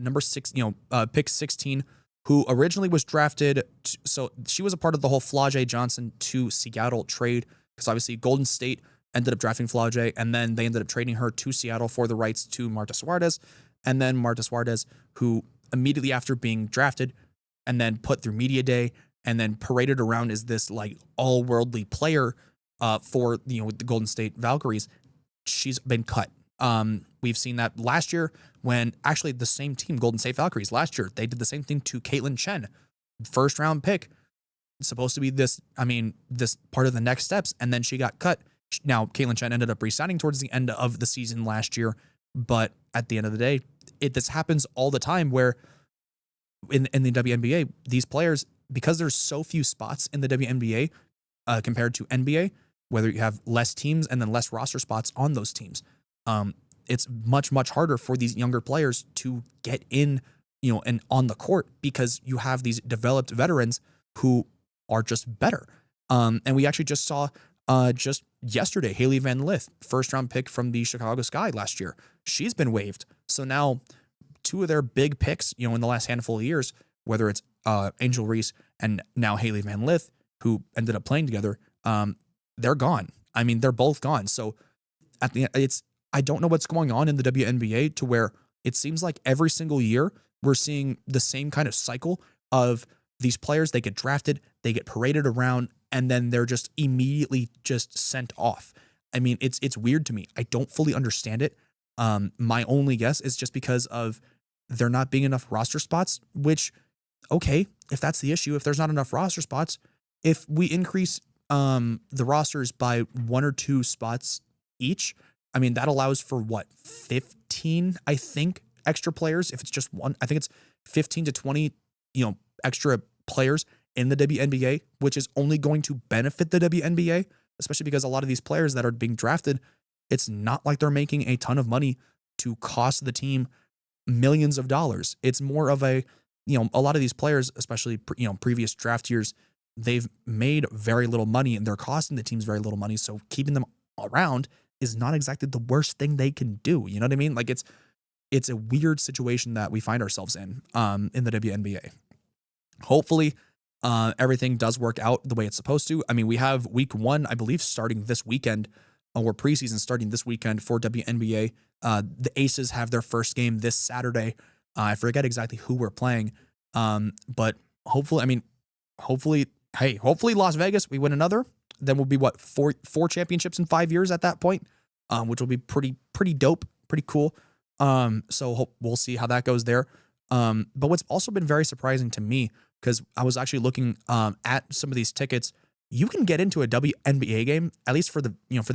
pick 16, who originally was drafted. So she was a part of the whole Flau'jae Johnson to Seattle trade, because obviously Golden State ended up drafting Flau'jae, and then they ended up trading her to Seattle for the rights to Marta Suarez. And then Marta Suarez, who immediately after being drafted and then put through media day and then paraded around as this like all-worldly player for the Golden State Valkyries, she's been cut. We've seen that last year when actually the same team, Golden State Valkyries, last year, they did the same thing to Caitlin Chen, first round pick, supposed to be this part of the next steps, and then she got cut. Now, Caitlin Chen ended up re-signing towards the end of the season last year, but at the end of the day, this happens all the time where in the WNBA, these players, because there's so few spots in the WNBA compared to NBA, whether you have less teams and then less roster spots on those teams, it's much, much harder for these younger players to get in, and on the court, because you have these developed veterans who are just better. And we actually just saw just yesterday, Hailey Van Lith, first round pick from the Chicago Sky last year. She's been waived. So now two of their big picks, in the last handful of years, whether it's Angel Reese and now Hailey Van Lith, who ended up playing together, they're gone. I mean, they're both gone. So at the end, I don't know what's going on in the WNBA to where it seems like every single year we're seeing the same kind of cycle of these players. They get drafted, they get paraded around, and then they're just immediately just sent off. I mean, it's weird to me. I don't fully understand it. My only guess is just because of there not being enough roster spots, which, okay, if that's the issue, if there's not enough roster spots, if we increase the rosters by 1 or 2 spots each, I mean, that allows for what, 15, I think, extra players. If it's just one, I think it's 15 to 20, extra players in the WNBA, which is only going to benefit the WNBA, especially because a lot of these players that are being drafted, it's not like they're making a ton of money to cost the team millions of dollars. It's more of a lot of these players, especially, previous draft years, they've made very little money and they're costing the teams very little money. So keeping them around is not exactly the worst thing they can do. You know what I mean? Like it's a weird situation that we find ourselves in the WNBA. Hopefully, everything does work out the way it's supposed to. I mean, we have week 1, I believe, starting this weekend, or preseason starting this weekend for WNBA. The Aces have their first game this Saturday. I forget exactly who we're playing. But hopefully, hopefully Las Vegas, we win another. Then we'll be four championships in 5 years at that point, which will be pretty dope, pretty cool. So we'll see how that goes there. But what's also been very surprising to me, because I was actually looking at some of these tickets, you can get into a WNBA game, at least for the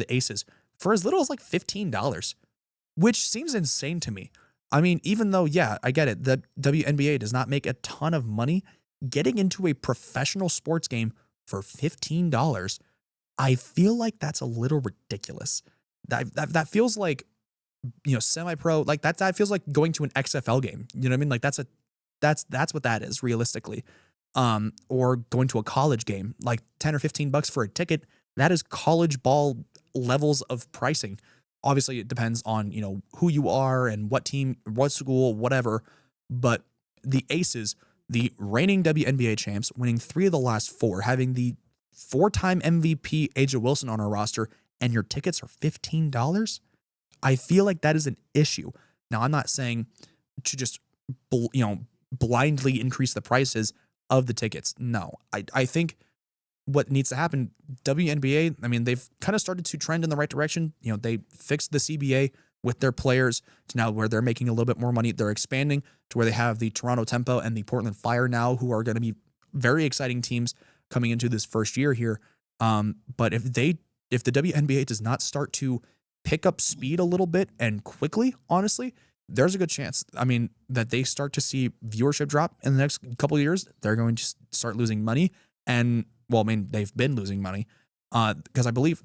Aces, for as little as like $15, which seems insane to me. I mean, even though, yeah, I get it, the WNBA does not make a ton of money, getting into a professional sports game for $15, I feel like that's a little ridiculous. That feels like, semi-pro, like that feels like going to an XFL game. You know what I mean? Like that's what that is realistically. Or going to a college game, like 10 or $15 for a ticket. That is college ball levels of pricing. Obviously, it depends on, who you are and what team, what school, whatever. But the Aces, the reigning WNBA champs, winning 3 of the last 4, having the 4-time MVP A'ja Wilson on our roster, and your tickets are $15? I feel like that is an issue. Now, I'm not saying to just, blindly increase the prices of the tickets. No, I think what needs to happen, WNBA, I mean, they've kind of started to trend in the right direction. They fixed the CBA with their players to now where they're making a little bit more money. They're expanding to where they have the Toronto Tempo and the Portland Fire now, who are going to be very exciting teams coming into this first year here. But if the WNBA does not start to pick up speed a little bit and quickly, honestly, there's a good chance, I mean, that they start to see viewership drop in the next couple of years. They're going to start losing money. And, well, I mean, they've been losing money. Because I believe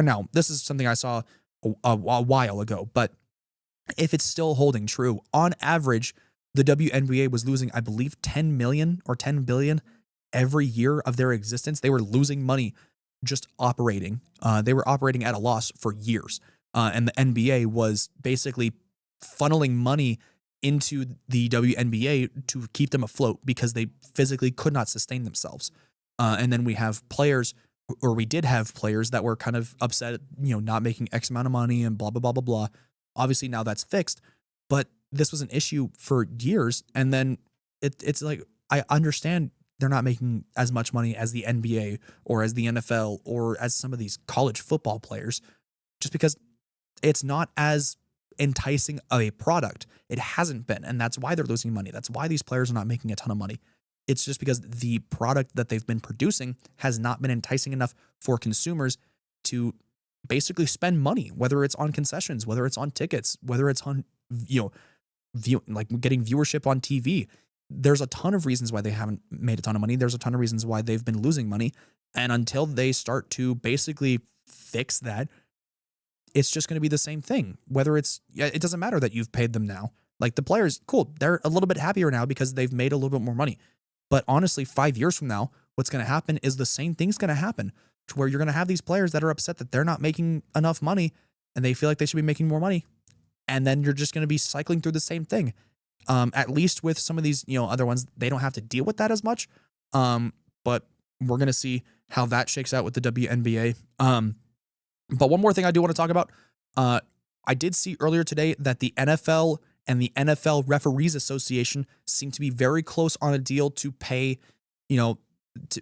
now, this is something I saw a while ago, but if it's still holding true, on average, the WNBA was losing, I believe, 10 million or 10 billion every year of their existence. They were losing money just operating. They were operating at a loss for years. And the NBA was basically funneling money into the WNBA to keep them afloat because they physically could not sustain themselves. And then we did have players that were kind of upset at, not making X amount of money and blah, blah, blah, blah, blah. Obviously now that's fixed, but this was an issue for years. And then it's like, I understand they're not making as much money as the NBA or as the NFL or as some of these college football players, just because it's not as enticing of a product. It hasn't been. And that's why they're losing money. That's why these players are not making a ton of money. It's just because the product that they've been producing has not been enticing enough for consumers to basically spend money, whether it's on concessions, whether it's on tickets, whether it's on, like getting viewership on TV. There's a ton of reasons why they haven't made a ton of money. There's a ton of reasons why they've been losing money. And until they start to basically fix that, it's just going to be the same thing. Whether it doesn't matter that you've paid them now. Like the players, cool, they're a little bit happier now because they've made a little bit more money. But honestly, 5 years from now, what's going to happen is the same thing's going to happen, to where you're going to have these players that are upset that they're not making enough money and they feel like they should be making more money. And then you're just going to be cycling through the same thing. At least with some of these, other ones, they don't have to deal with that as much. But we're going to see how that shakes out with the WNBA. But one more thing I do want to talk about. I did see earlier today that the NFL and the NFL Referees Association seem to be very close on a deal to pay, to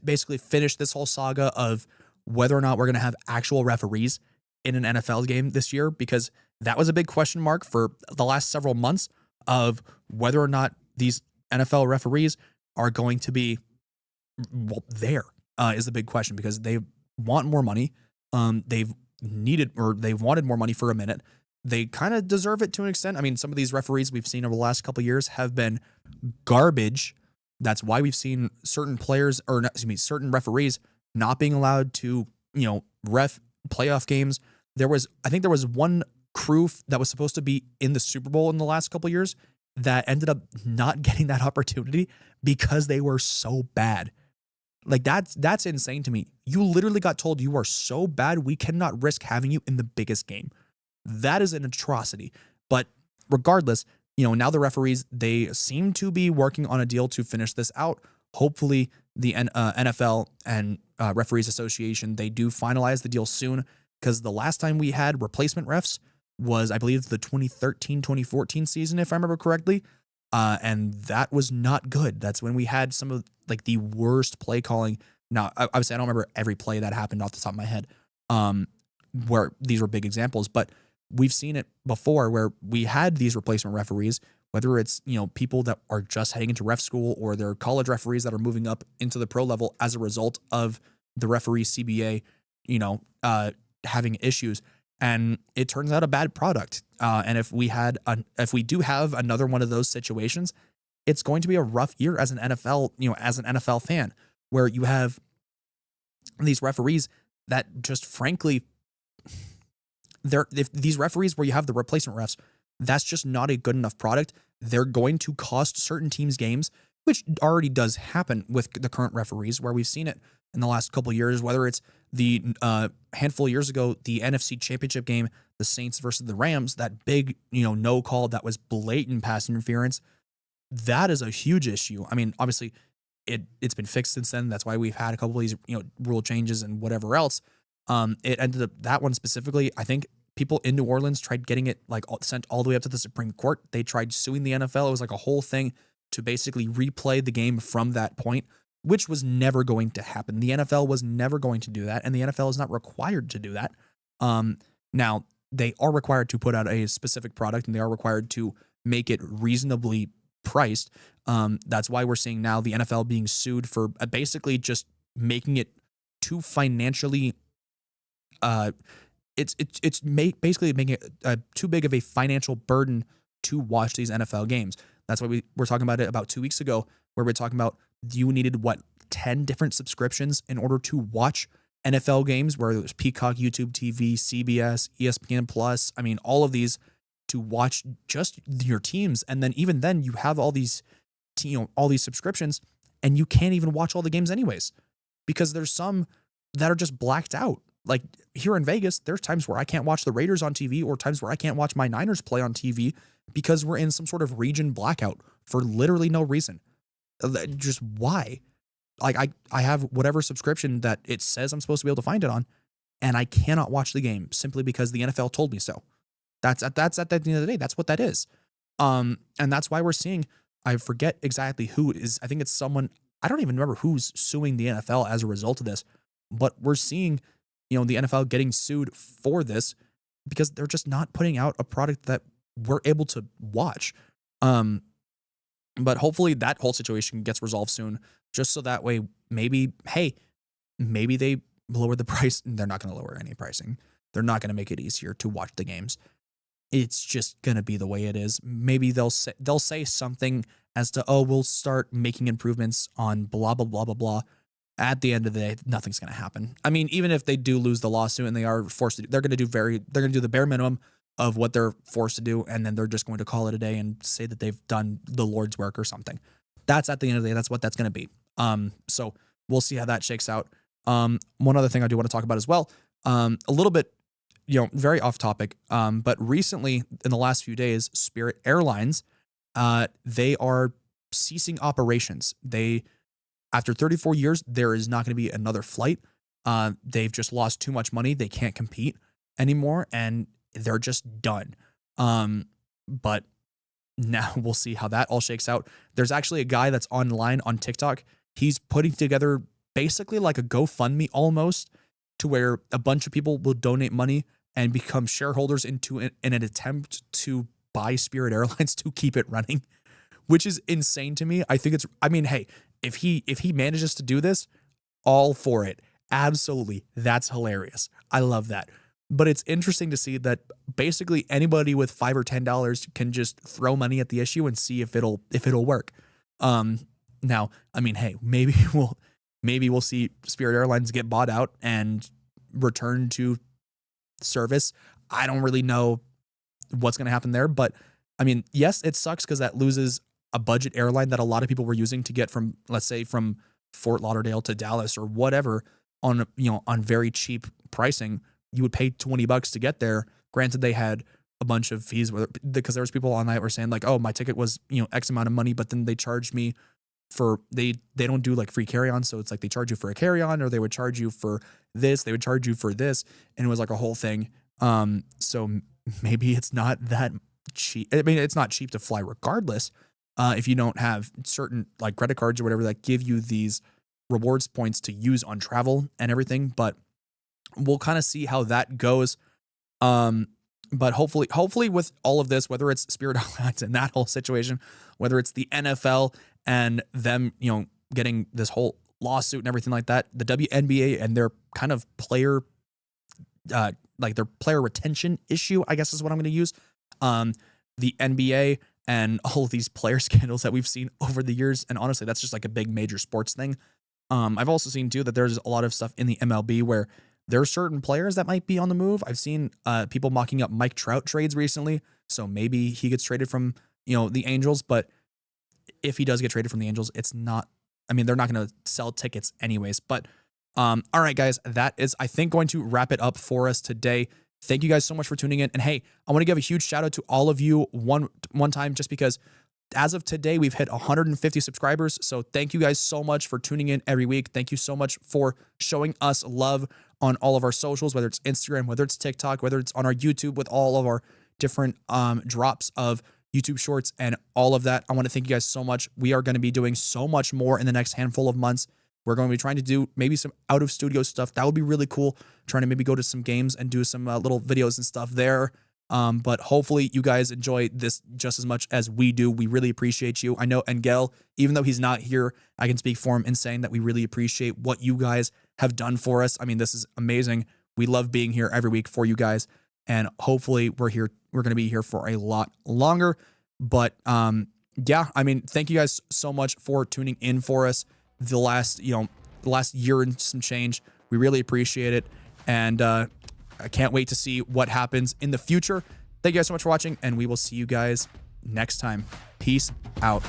basically finish this whole saga of whether or not we're going to have actual referees in an NFL game this year, because that was a big question mark for the last several months of whether or not these NFL referees are going to be there is the big question, because they want more money. They've wanted more money for a minute. They kind of deserve it to an extent. I mean, some of these referees we've seen over the last couple of years have been garbage. That's why we've seen certain certain referees not being allowed to, ref playoff games. I think there was one crew that was supposed to be in the Super Bowl in the last couple of years that ended up not getting that opportunity because they were so bad. Like that's insane to me. You literally got told you are so bad, we cannot risk having you in the biggest game. That is an atrocity. But regardless, now the referees, they seem to be working on a deal to finish this out. Hopefully the NFL and Referees Association, they do finalize the deal soon, because the last time we had replacement refs was, I believe, the 2013-2014 season, if I remember correctly. And that was not good. That's when we had some of the worst play calling. Now, obviously, I don't remember every play that happened off the top of my head, where these were big examples, but we've seen it before where we had these replacement referees, whether it's, people that are just heading into ref school, or they're college referees that are moving up into the pro level as a result of the referee CBA, having issues. And it turns out a bad product. And if we do have another one of those situations, it's going to be a rough year as an NFL fan, where you have these referees that just frankly, if these referees where you have the replacement refs, that's just not a good enough product. They're going to cost certain teams games, which already does happen with the current referees, where we've seen it in the last couple of years, whether it's the handful of years ago, the NFC Championship game, the Saints versus the Rams, that big, no call that was blatant pass interference. That is a huge issue. I mean, obviously, it's been fixed since then. That's why we've had a couple of these, rule changes and whatever else. It ended up, that one specifically, I think people in New Orleans tried getting it sent all the way up to the Supreme Court. They tried suing the NFL. It was like a whole thing to basically replay the game from that point, which was never going to happen. The NFL was never going to do that, and the NFL is not required to do that. Now, they are required to put out a specific product, and they are required to make it reasonably priced. That's why we're seeing now the NFL being sued for basically just making it too financially basically making it too big of a financial burden to watch these NFL games. That's why we were talking about it about 2 weeks ago, where we're talking about you needed 10 different subscriptions in order to watch NFL games, where it was Peacock, YouTube TV, CBS, ESPN Plus. I mean, all of these to watch just your teams. And then even then you have all these, all these subscriptions, and you can't even watch all the games anyways, because there's some that are just blacked out. Like here in Vegas, there's times where I can't watch the Raiders on TV, or times where I can't watch my Niners play on TV because we're in some sort of region blackout for literally no reason. Just why? Like I have whatever subscription that it says I'm supposed to be able to find it on, and I cannot watch the game simply because the NFL told me so. That's at the end of the day, that's what that is. And that's why we're seeing, I forget exactly who is, I think it's someone, I don't even remember who's suing the NFL as a result of this, but we're seeing, the NFL getting sued for this because they're just not putting out a product that we're able to watch. But hopefully that whole situation gets resolved soon, just so that way maybe they lower the price. They're not going to lower any pricing. They're not going to make it easier to watch the games. It's just going to be the way it is. Maybe they'll say something as to, we'll start making improvements on blah, blah, blah, blah, blah. At the end of the day, nothing's going to happen. I mean, even if they do lose the lawsuit and they are forced to, they're going to do the bare minimum of what they're forced to do, and then they're just going to call it a day and say that they've done the Lord's work or something. That's at the end of the day, that's what that's going to be. So we'll see how that shakes out. One other thing I do want to talk about as well, a little bit, very off topic, but recently in the last few days, Spirit Airlines, they are ceasing operations. After 34 years, there is not going to be another flight. They've just lost too much money. They can't compete anymore, and they're just done. But now we'll see how that all shakes out. There's actually a guy that's online on TikTok. He's putting together basically like a GoFundMe almost, to where a bunch of people will donate money and become shareholders in an attempt to buy Spirit Airlines to keep it running, which is insane to me. Hey, if he manages to do this, all for it. Absolutely. That's hilarious. I love that. But it's interesting to see that basically anybody with $5 or $10 can just throw money at the issue and see if it'll work. Now, hey, maybe we'll see Spirit Airlines get bought out and return to service. I don't really know what's going to happen there, but yes, it sucks because that loses a budget airline that a lot of people were using to get from, let's say, from Fort Lauderdale to Dallas or whatever on very cheap pricing. You would pay $20 to get there. Granted, they had a bunch of fees because there was people online that were saying like, oh, my ticket was, X amount of money, but then they charged me for, they don't do like free carry-on. So it's like they charge you for a carry-on, or they would charge you for this, they would charge you for this. And it was like a whole thing. So maybe it's not that cheap. It's not cheap to fly regardless. If you don't have certain like credit cards or whatever that give you these rewards points to use on travel and everything, but we'll kind of see how that goes. But hopefully with all of this, whether it's Spirit Airlines and that whole situation, whether it's the NFL and them, getting this whole lawsuit and everything like that, the WNBA and their kind of player, their player retention issue, I guess is what I'm going to use. The NBA and all of these player scandals that we've seen over the years. And honestly, that's just like a big major sports thing. I've also seen too that there's a lot of stuff in the MLB where there are certain players that might be on the move. I've seen people mocking up Mike Trout trades recently. So maybe he gets traded from, the Angels. But if he does get traded from the Angels, it's not, they're not going to sell tickets anyways. But all right, guys, that is, I think, going to wrap it up for us today. Thank you guys so much for tuning in. And hey, I want to give a huge shout out to all of you one time, just because as of today, we've hit 150 subscribers. So thank you guys so much for tuning in every week. Thank you so much for showing us love on all of our socials, whether it's Instagram, whether it's TikTok, whether it's on our YouTube with all of our different drops of YouTube shorts and all of that. I want to thank you guys so much. We are going to be doing so much more in the next handful of months. We're going to be trying to do maybe some out of studio stuff. That would be really cool. Trying to maybe go to some games and do some little videos and stuff there. But hopefully you guys enjoy this just as much as we do. We really appreciate you. I know Engel, even though he's not here, I can speak for him in saying that we really appreciate what you guys have done for us. This is amazing. We love being here every week for you guys. And hopefully we're going to be here for a lot longer. But yeah, thank you guys so much for tuning in for us the last year and some change. We really appreciate it. And I can't wait to see what happens in the future. Thank you guys so much for watching, and we will see you guys next time. Peace out.